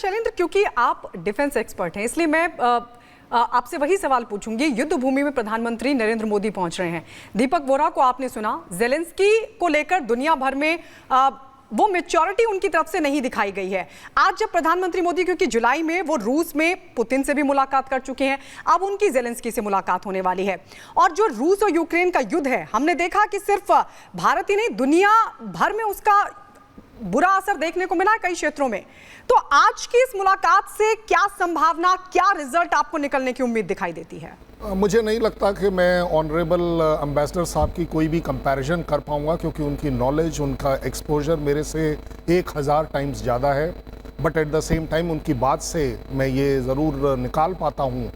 शैलेंद्र, क्योंकि आप defence expert हैं, इसलिए मैं आपसे वही सवाल पूछूंगी। युद्ध भूमि में प्रधानमंत्री नरेंद्र मोदी पहुंच रहे हैं। दीपक वोरा को आपने सुना, जेलेंस्की को लेकर दुनिया भर में वो मैच्योरिटी उनकी तरफ से नहीं दिखाई गई है। आज जब प्रधानमंत्री मोदी, क्योंकि जुलाई में वो रूस में पुतिन से भी मुलाकात कर चुके हैं, अब उनकी जेलेंस्की से मुलाकात होने वाली है। और जो रूस और यूक्रेन का युद्ध है, हमने देखा कि सिर्फ भारत ही नहीं, दुनिया भर में उसका बुरा असर देखने को मिला है कई क्षेत्रों में। तो आज की इस मुलाकात से क्या संभावना, क्या रिजल्ट आपको निकलने की उम्मीद दिखाई देती है? मुझे नहीं लगता कि मैं ऑनरेबल एम्बेसडर साहब की कोई भी कंपैरिजन कर पाऊंगा, क्योंकि उनकी नॉलेज, उनका एक्सपोजर मेरे से 1000 टाइम्स ज़्यादा है। But at the same time उनकी बात से मैं ये ज़रूर निकाल पाता हूँ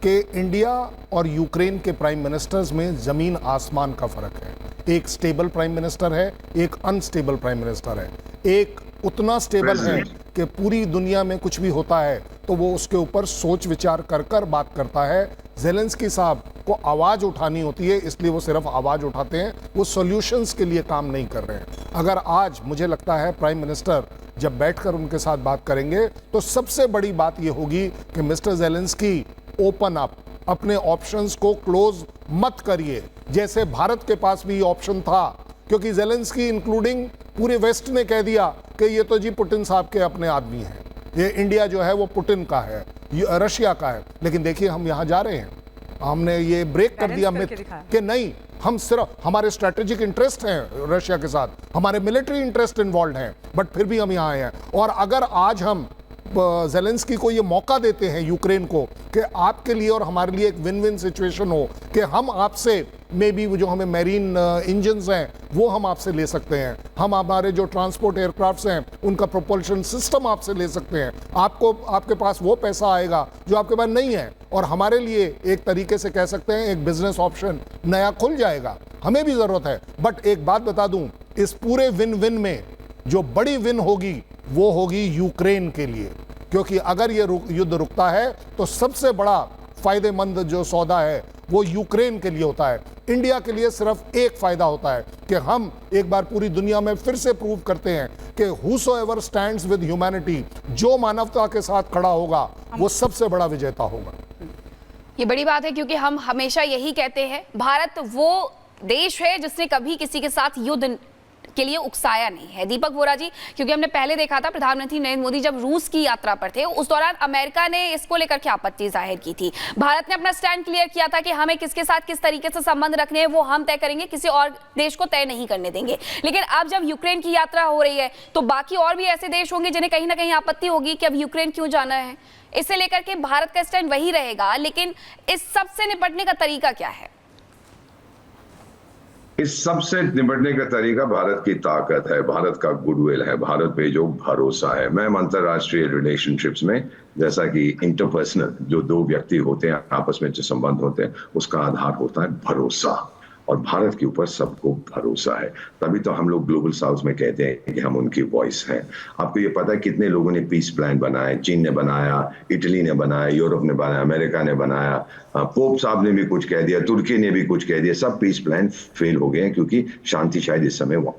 कि इंडिया और यूक्रेन के प्राइम मिनिस्टर्स में ज़मीन आसमान का फ़र्क है। एक स्टेबल प्राइम मिनिस्टर है, एक अनस्टेबल प्राइम मिनिस्टर है। एक उतना स्टेबल है कि पूरी दुनिया में कुछ भी होता है तो वो उसके ऊपर सोच विचार कर कर बात करता है। जेलेंस्की साहब को आवाज़ उठानी होती है, इसलिए वो सिर्फ आवाज़ उठाते हैं, वो सॉल्यूशंस के लिए काम नहीं कर रहे हैं। अगर आज मुझे लगता है प्राइम मिनिस्टर जब बैठकर उनके साथ बात करेंगे तो सबसे बड़ी बात ये होगी कि मिस्टर जेलेंस्की ओपन अप, अपने ऑप्शंस को क्लोज मत करिए, जैसे भारत के पास भी ऑप्शन था। क्योंकि जेलेंस्की इंक्लूडिंग पूरे वेस्ट ने कह दिया कि ये तो जी पुतिन साहब के अपने आदमी हैं, ये इंडिया जो है वो पुतिन का है, ये रशिया का है। लेकिन देखिए हम यहाँ जा रहे हैं, हमने ये ब्रेक कर दिया मिथ कि नहीं, हम सिर्फ हमारे स्ट्रेटेजिक इंटरेस्ट हैं रशिया के साथ, हमारे मिलिट्री इंटरेस्ट इन्वॉल्व हैं, बट फिर भी हम यहाँ आए हैं। और अगर आज हम जेलेंस्की को ये मौका देते हैं यूक्रेन को कि आपके लिए और हमारे लिए एक विन विन सिचुएशन हो, कि हम आपसे मे बी जो हमें मैरीन इंजन्स हैं वो हम आपसे ले सकते हैं, हम हमारे जो ट्रांसपोर्ट एयरक्राफ्ट्स हैं उनका प्रोपल्शन सिस्टम आपसे ले सकते हैं, आपके पास वो पैसा आएगा जो आपके पास नहीं है, और हमारे लिए एक तरीके से कह सकते हैं एक बिजनेस ऑप्शन नया खुल जाएगा। हमें भी ज़रूरत है। बट एक बात बता दूं, इस पूरे विन विन में जो बड़ी विन होगी वो होगी यूक्रेन के लिए, क्योंकि अगर ये युद्ध रुकता है तो सबसे बड़ा फायदेमंद जो सौदा है वो यूक्रेन के लिए होता है। इंडिया के लिए सिर्फ एक फायदा होता है कि हम एक बार पूरी दुनिया में फिर से प्रूव करते हैं कि whosoever stands with humanity, जो मानवता के साथ खड़ा होगा वो सबसे बड़ा विजेता होगा। ये बड़ी बात है, क्योंकि हम हमेशा यही कहते हैं, भारत वो देश है जिसने कभी किसी के साथ युद्ध के लिए उकसाया नहीं है। दीपक वोरा जी, क्योंकि हमने पहले देखा था प्रधानमंत्री नरेंद्र मोदी जब रूस की यात्रा पर थे, उस दौरान अमेरिका ने इसको लेकर के आपत्ति जाहिर की थी। भारत ने अपना स्टैंड क्लियर किया था कि हमें किसके साथ किस तरीके से संबंध रखने हैं वो हम तय करेंगे, किसी और देश को तय नहीं करने देंगे। लेकिन अब जब यूक्रेन की यात्रा हो रही है तो बाकी और भी ऐसे देश होंगे जिन्हें कहीं ना कहीं आपत्ति होगी कि अब यूक्रेन क्यों जाना है। इससे लेकर के भारत का स्टैंड वही रहेगा, लेकिन इस सब से निपटने का तरीका क्या है? इस सबसे निपटने का तरीका भारत की ताकत है, भारत का गुडविल है, भारत पे जो भरोसा है। मैम, अंतरराष्ट्रीय रिलेशनशिप्स में जैसा कि इंटरपर्सनल जो दो व्यक्ति होते हैं, आपस में जो संबंध होते हैं, उसका आधार होता है भरोसा, और भारत के ऊपर सबको भरोसा है। तभी तो हम लोग ग्लोबल साउथ में कहते हैं कि हम उनकी वॉइस हैं। आपको ये पता है कितने लोगों ने पीस प्लान बनाए? चीन ने बनाया, इटली ने बनाया, यूरोप ने बनाया, अमेरिका ने बनाया, पोप साहब ने भी कुछ कह दिया, तुर्की ने भी कुछ कह दिया। सब पीस प्लान फेल हो गए हैं, क्योंकि शांति शायद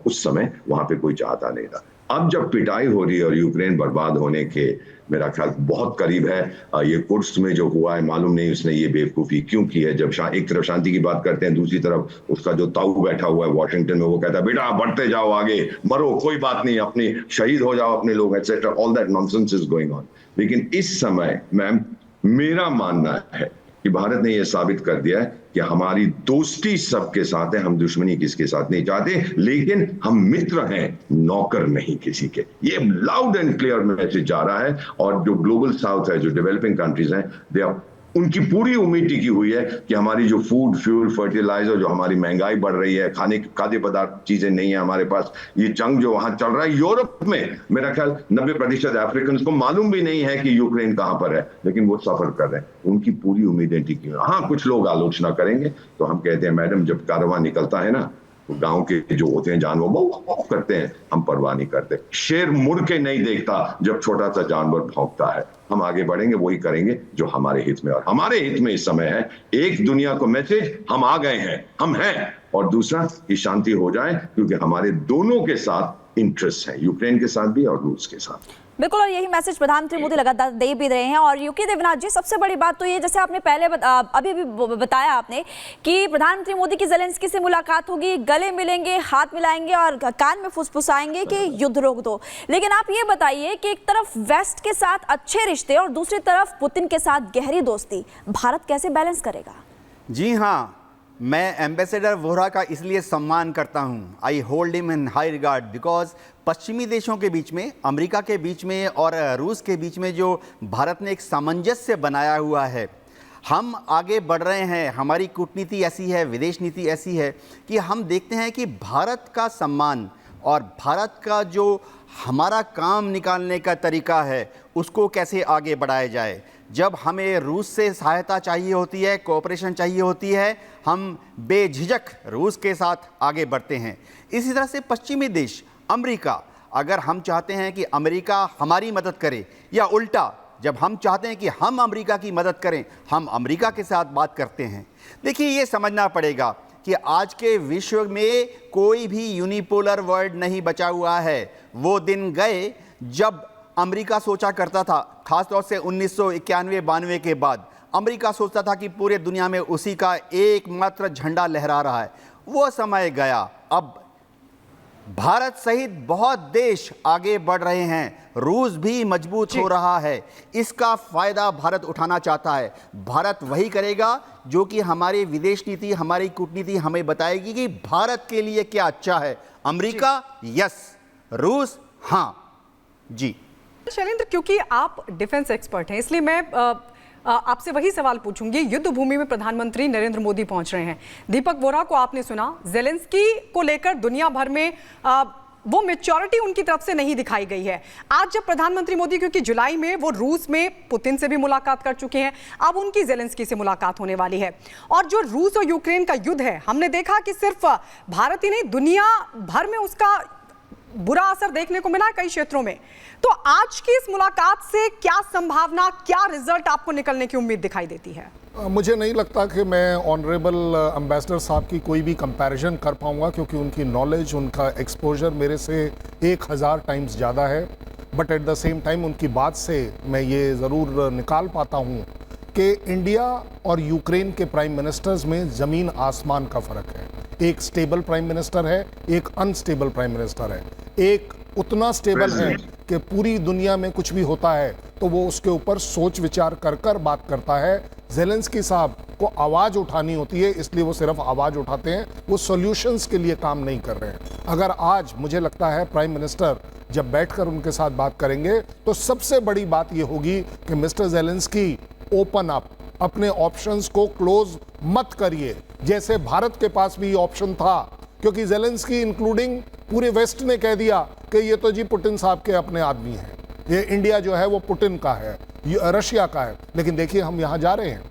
उस समय वहां पे कोई चाहता नहीं था। अब जब पिटाई हो रही है और यूक्रेन बर्बाद होने के मेरा ख्याल बहुत करीब है, ये कुर्स्क में जो हुआ है, मालूम नहीं उसने ये बेवकूफ़ी क्यों की है। जब एक तरफ शांति की बात करते हैं, दूसरी तरफ उसका जो ताऊ बैठा हुआ है वॉशिंगटन में, वो कहता है बेटा बढ़ते जाओ, आगे मरो, कोई बात नहीं, अपनी शहीद हो जाओ अपने लोग, etcetera, all that nonsense is going on. लेकिन इस समय मैम, मेरा मानना है कि भारत ने यह साबित कर दिया है कि हमारी दोस्ती सबके साथ है, हम दुश्मनी किसके साथ नहीं चाहते, लेकिन हम मित्र हैं, नौकर नहीं किसी के। ये लाउड एंड क्लियर मैसेज जा रहा है। और जो ग्लोबल साउथ है, जो डेवलपिंग कंट्रीज हैं, दे आर उनकी पूरी उम्मीद टिकी हुई है कि हमारी जो फूड, फ्यूल, फर्टिलाइजर, जो हमारी महंगाई बढ़ रही है, खाद्य पदार्थ चीजें नहीं है हमारे पास, ये जंग जो वहां चल रहा है यूरोप में, मेरा ख्याल 90% अफ्रीकन को मालूम भी नहीं है कि यूक्रेन कहां पर है, लेकिन वो सफर कर रहे हैं। उनकी पूरी उम्मीदें टिकी हुई। हाँ, कुछ लोग आलोचना करेंगे, तो हम कहते हैं मैडम, जब कारवां निकलता है ना, तो गांव के जो होते हैं जानवर वो करते हैं, हम परवाह नहीं करते। शेर मुड़ के नहीं देखता जब छोटा सा जानवर भौंकता है। हम आगे बढ़ेंगे, वही करेंगे जो हमारे हित में, और हमारे हित में इस समय है एक दुनिया को मैसेज, हम आ गए हैं, हम हैं, और दूसरा कि शांति हो जाए, क्योंकि हमारे दोनों के साथ इंटरेस्ट है, यूक्रेन के साथ भी और रूस के साथ। बिल्कुल, और यही मैसेज प्रधानमंत्री मोदी लगातार दे भी रहे हैं। और यूके देवनाथ जी, सबसे बड़ी बात तो ये, जैसे आपने पहले अभी बताया आपने कि प्रधानमंत्री मोदी की ज़ेलेंस्की से मुलाकात होगी, गले मिलेंगे, हाथ मिलाएंगे और कान में फुसफुसाएंगे कि युद्ध रोक दो। लेकिन आप ये बताइए कि एक तरफ वेस्ट के साथ अच्छे रिश्ते और दूसरी तरफ पुतिन के साथ गहरी दोस्ती, भारत कैसे बैलेंस करेगा? जी हाँ, मैं एम्बेसडर वोहरा का इसलिए सम्मान करता हूँ। I hold him in high regard because पश्चिमी देशों के बीच में, अमेरिका के बीच में और रूस के बीच में जो भारत ने एक सामंजस्य बनाया हुआ है, हम आगे बढ़ रहे हैं। हमारी कूटनीति ऐसी है, विदेश नीति ऐसी है कि हम देखते हैं कि भारत का सम्मान और भारत का जो हमारा काम निकालने का तरीका है उसको कैसे आगे बढ़ाया जाए। जब हमें रूस से सहायता चाहिए होती है, कोऑपरेशन चाहिए होती है, हम बेझिझक रूस के साथ आगे बढ़ते हैं। इसी तरह से पश्चिमी देश अमेरिका, अगर हम चाहते हैं कि अमेरिका हमारी मदद करे या उल्टा, जब हम चाहते हैं कि हम अमेरिका की मदद करें, हम अमेरिका के साथ बात करते हैं। देखिए, ये समझना पड़ेगा कि आज के विश्व में कोई भी यूनिपोलर वर्ल्ड नहीं बचा हुआ है। वो दिन गए जब अमेरिका सोचा करता था, खासतौर से 1991-92 के बाद अमेरिका सोचता था कि पूरे दुनिया में उसी का एकमात्र झंडा लहरा रहा है। वो समय गया। अब भारत सहित बहुत देश आगे बढ़ रहे हैं, रूस भी मजबूत हो रहा है। इसका फायदा भारत उठाना चाहता है। भारत वही करेगा जो कि हमारी विदेश नीति, हमारी कूटनीति हमें बताएगी कि भारत के लिए क्या अच्छा है। अमेरिका यस, रूस हाँ। जी शैलेंद्र, क्योंकि आप डिफेंस एक्सपर्ट हैं, इसलिए मैं आपसे वही सवाल पूछूंगी। युद्ध भूमि में प्रधानमंत्री नरेंद्र मोदी पहुंच रहे हैं। दीपक वोरा को आपने सुना, ज़ेलेंस्की को लेकर दुनिया भर में वो मैच्योरिटी उनकी तरफ से नहीं दिखाई गई है। आज जब प्रधानमंत्री मोदी, क्योंकि जुलाई में वो रूस में पुतिन से भी मुलाकात कर चुके हैं, अब उनकी ज़ेलेंस्की से मुलाकात होने वाली है। और जो रूस और यूक्रेन का युद्ध है, हमने देखा कि सिर्फ भारत ही नहीं, दुनिया भर में उसका बुरा असर देखने को मिला है कई क्षेत्रों में। तो आज की इस मुलाकात से क्या संभावना, क्या रिजल्ट आपको निकलने की उम्मीद दिखाई देती है? मुझे नहीं लगता कि मैं ऑनरेबल एम्बेसडर साहब की कोई भी कंपैरिजन कर पाऊंगा, क्योंकि उनकी नॉलेज, उनका एक्सपोजर मेरे से 1000 टाइम्स ज़्यादा है। But at the same time उनकी बात से मैं ये ज़रूर निकाल पाता हूँ कि इंडिया और यूक्रेन के प्राइम मिनिस्टर्स में ज़मीन आसमान का फ़र्क है। एक स्टेबल प्राइम मिनिस्टर है, एक अनस्टेबल प्राइम मिनिस्टर है। एक उतना स्टेबल है कि पूरी दुनिया में कुछ भी होता है तो वो उसके ऊपर सोच विचार कर कर बात करता है। ज़ेलेंस्की साहब को आवाज़ उठानी होती है, इसलिए वो सिर्फ आवाज़ उठाते हैं, वो सॉल्यूशंस के लिए काम नहीं कर रहे हैं। अगर आज मुझे लगता है प्राइम मिनिस्टर जब बैठकर उनके साथ बात करेंगे तो सबसे बड़ी बात ये होगी कि मिस्टर ज़ेलेंस्की ओपन अप, अपने ऑप्शंस को क्लोज मत करिए, जैसे भारत के पास भी ऑप्शन था। क्योंकि ज़ेलेंस्की इंक्लूडिंग पूरे वेस्ट ने कह दिया कि ये तो जी पुतिन साहब के अपने आदमी हैं, ये इंडिया जो है वो पुतिन का है, रशिया का है। लेकिन देखिए, हम यहाँ जा रहे हैं,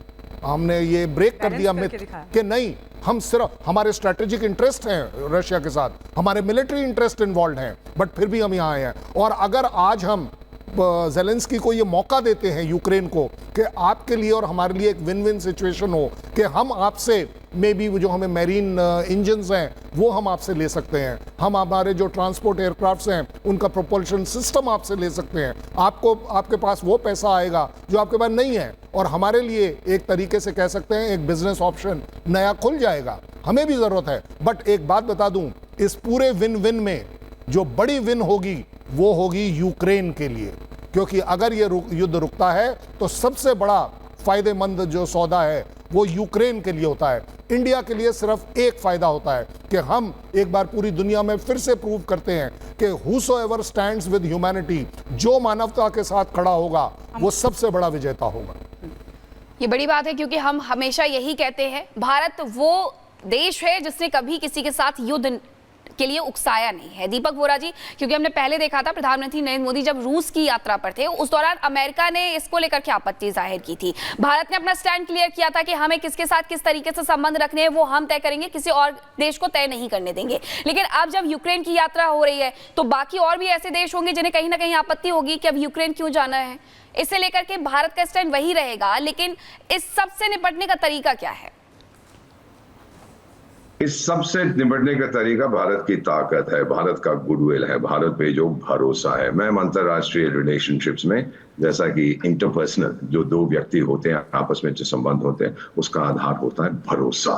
हमने ये ब्रेक कर दिया मिथ कि नहीं, हम सिर्फ हमारे स्ट्रेटेजिक इंटरेस्ट हैं रशिया के साथ, हमारे मिलिट्री इंटरेस्ट इन्वॉल्व हैं, बट फिर भी हम यहाँ आए हैं। और अगर आज हम ज़ेलेंस्की को ये मौका देते हैं, यूक्रेन को, कि आपके लिए और हमारे लिए एक विन विन सिचुएशन हो कि हम आपसे मे बी जो हमें मैरीन इंजन्स हैं वो हम आपसे ले सकते हैं, हम हमारे जो ट्रांसपोर्ट एयरक्राफ्ट्स हैं उनका प्रोपल्शन सिस्टम आपसे ले सकते हैं, आपको आपके पास वो पैसा आएगा जो आपके पास नहीं है, और हमारे लिए एक तरीके से कह सकते हैं एक बिजनेस ऑप्शन नया खुल जाएगा। हमें भी ज़रूरत है। बट एक बात बता दूं, इस पूरे विन विन में जो बड़ी विन होगी वो होगी यूक्रेन के लिए, क्योंकि अगर ये युद्ध रुकता है तो सबसे बड़ा फायदेमंद जो सौदा है वो यूक्रेन के लिए होता है। इंडिया के लिए सिर्फ एक फायदा होता है कि हम एक बार पूरी दुनिया में फिर से प्रूव करते हैं कि हूसोएवर स्टैंड्स विद ह्यूमैनिटी, जो मानवता के साथ खड़ा होगा वो सबसे बड़ा विजेता होगा। ये बड़ी बात है, क्योंकि हम हमेशा यही कहते हैं, भारत वो देश है जिसने कभी किसी के साथ युद्ध के लिए उकसाया नहीं है। दीपक वोरा जी, क्योंकि हमने पहले देखा था प्रधानमंत्री नरेंद्र मोदी जब रूस की यात्रा पर थे, उस दौरान अमेरिका ने इसको लेकर क्या आपत्ति जाहिर की थी। भारत ने अपना स्टैंड क्लियर किया था कि हमें किसके साथ किस तरीके से संबंध रखने हैं वो हम तय करेंगे, किसी और देश को तय नहीं करने देंगे। लेकिन अब जब यूक्रेन की यात्रा हो रही है तो बाकी और भी ऐसे देश होंगे जिन्हें कहीं ना कहीं आपत्ति होगी कि अब यूक्रेन क्यों जाना है। इसे लेकर के भारत का स्टैंड वही रहेगा, लेकिन इस सब से निपटने का तरीका क्या है? इस सबसे निपटने का तरीका भारत की ताकत है, भारत का गुडविल है, भारत पे जो भरोसा है। मैम, अंतरराष्ट्रीय रिलेशनशिप्स में जैसा कि इंटरपर्सनल जो दो व्यक्ति होते हैं, आपस में जो संबंध होते हैं, उसका आधार होता है भरोसा,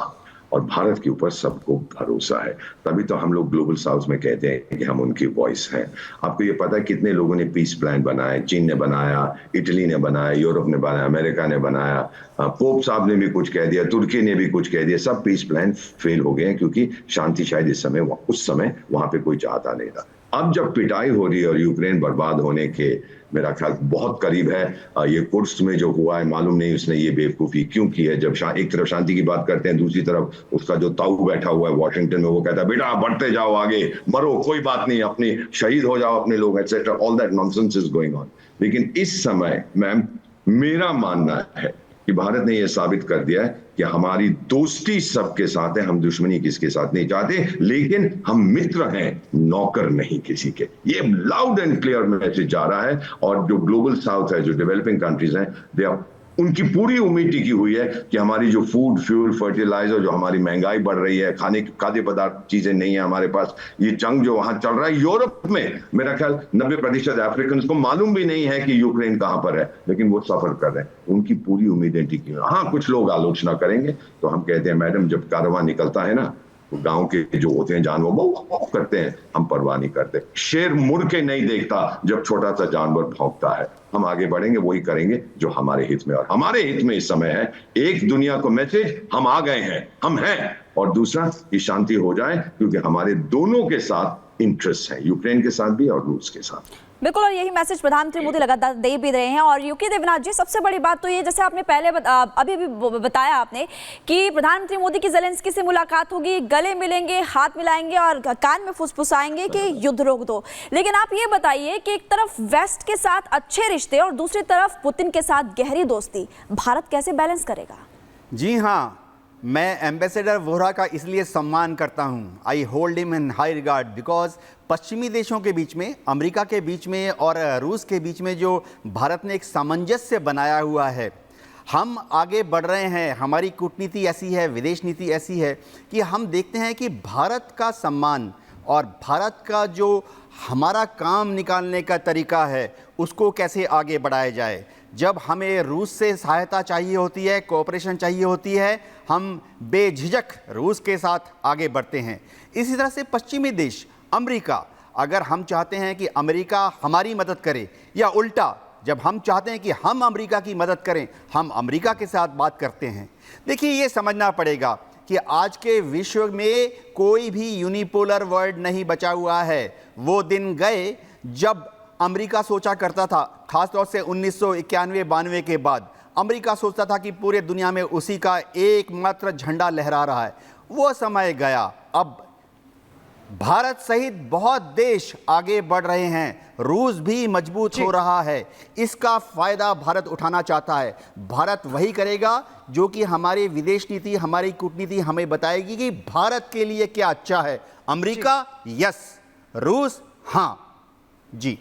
और भारत के ऊपर सबको भरोसा है। तभी तो हम लोग ग्लोबल साउथ में कहते हैं कि हम उनकी वॉइस हैं। आपको ये पता है कितने लोगों ने पीस प्लान बनाए? चीन ने बनाया, इटली ने बनाया, यूरोप ने बनाया, अमेरिका ने बनाया, पोप साहब ने भी कुछ कह दिया, तुर्की ने भी कुछ कह दिया। सब पीस प्लान फेल हो गए हैं क्योंकि शांति शायद उस समय वहां पे कोई चाहता नहीं था। अब जब पिटाई हो रही है और यूक्रेन बर्बाद होने के मेरा ख्याल बहुत करीब है, ये कुर्स्क में जो हुआ है, मालूम नहीं उसने ये बेवकूफी क्यों की है। जब एक तरफ शांति की बात करते हैं, दूसरी तरफ उसका जो ताऊ बैठा हुआ है वॉशिंगटन में, वो कहता है बेटा बढ़ते जाओ, आगे मरो, कोई बात नहीं, अपनी शहीद हो जाओ अपने लोग, etcetera, all that nonsense is going on. लेकिन इस समय मैम, मेरा मानना है कि भारत ने यह साबित कर दिया है कि हमारी दोस्ती सबके साथ है, हम दुश्मनी किसके साथ नहीं चाहते, लेकिन हम मित्र हैं, नौकर नहीं किसी के। ये लाउड एंड क्लियर मैसेज जा रहा है। और जो ग्लोबल साउथ है, जो डेवलपिंग कंट्रीज हैं, दे आर, उनकी पूरी उम्मीद टिकी हुई है कि हमारी जो फूड, फ्यूल, फर्टिलाइजर, जो हमारी महंगाई बढ़ रही है, खाद्य पदार्थ चीजें नहीं है हमारे पास, ये जंग जो वहां चल रहा है यूरोप में, मेरा ख्याल 90% अफ्रीकन को मालूम भी नहीं है कि यूक्रेन कहां पर है, लेकिन वो सफर कर रहे हैं। उनकी पूरी उम्मीदें टिकी हुई। हाँ, कुछ लोग आलोचना करेंगे, तो हम कहते हैं मैडम, जब कारवां निकलता है ना, तो गांव के जो होते हैं जानवर वो करते हैं, हम परवाह नहीं करते। शेर मुड़ के नहीं देखता जब छोटा सा जानवर भौंकता है। हम आगे बढ़ेंगे, वही करेंगे जो हमारे हित में, और हमारे हित में इस समय है एक दुनिया को मैसेज, हम आ गए हैं, हम हैं, और दूसरा कि शांति हो जाए, क्योंकि हमारे दोनों के साथ इंटरेस्ट है, यूक्रेन के साथ भी और रूस के साथ। बिल्कुल, और यही मैसेज प्रधानमंत्री मोदी लगातार दे भी रहे हैं। और यूके देवनाथ जी, सबसे बड़ी बात तो ये, जैसे आपने पहले अभी भी बताया आपने कि प्रधानमंत्री मोदी की ज़ेलेंस्की से मुलाकात होगी, गले मिलेंगे, हाथ मिलाएंगे और कान में फुसफुसाएंगे कि युद्ध रोक दो। लेकिन आप ये बताइए कि एक तरफ वेस्ट के साथ अच्छे रिश्ते और दूसरी तरफ पुतिन के साथ गहरी दोस्ती, भारत कैसे बैलेंस करेगा? जी हाँ, मैं एम्बेसडर वोहरा का इसलिए सम्मान करता हूँ, I hold him in high regard, because पश्चिमी देशों के बीच में, अमेरिका के बीच में और रूस के बीच में जो भारत ने एक सामंजस्य बनाया हुआ है, हम आगे बढ़ रहे हैं। हमारी कूटनीति ऐसी है, विदेश नीति ऐसी है कि हम देखते हैं कि भारत का सम्मान और भारत का जो हमारा काम निकालने का तरीका है, उसको कैसे आगे बढ़ाया जाए। जब हमें रूस से सहायता चाहिए होती है, कोऑपरेशन चाहिए होती है, हम बेझिझक रूस के साथ आगे बढ़ते हैं। इसी तरह से पश्चिमी देश, अमेरिका, अगर हम चाहते हैं कि अमेरिका हमारी मदद करे, या उल्टा, जब हम चाहते हैं कि हम अमेरिका की मदद करें, हम अमेरिका के साथ बात करते हैं। देखिए, ये समझना पड़ेगा कि आज के विश्व में कोई भी यूनिपोलर वर्ल्ड नहीं बचा हुआ है। वो दिन गए जब अमेरिका सोचा करता था, खासतौर से 1991-92 के बाद, अमेरिका सोचता था कि पूरे दुनिया में उसी का एकमात्र झंडा लहरा रहा है। वो समय गया। अब भारत सहित बहुत देश आगे बढ़ रहे हैं, रूस भी मजबूत हो रहा है। इसका फायदा भारत उठाना चाहता है। भारत वही करेगा जो कि हमारी विदेश नीति, हमारी कूटनीति हमें बताएगी कि भारत के लिए क्या अच्छा है। अमेरिका यस, रूस हाँ। जी।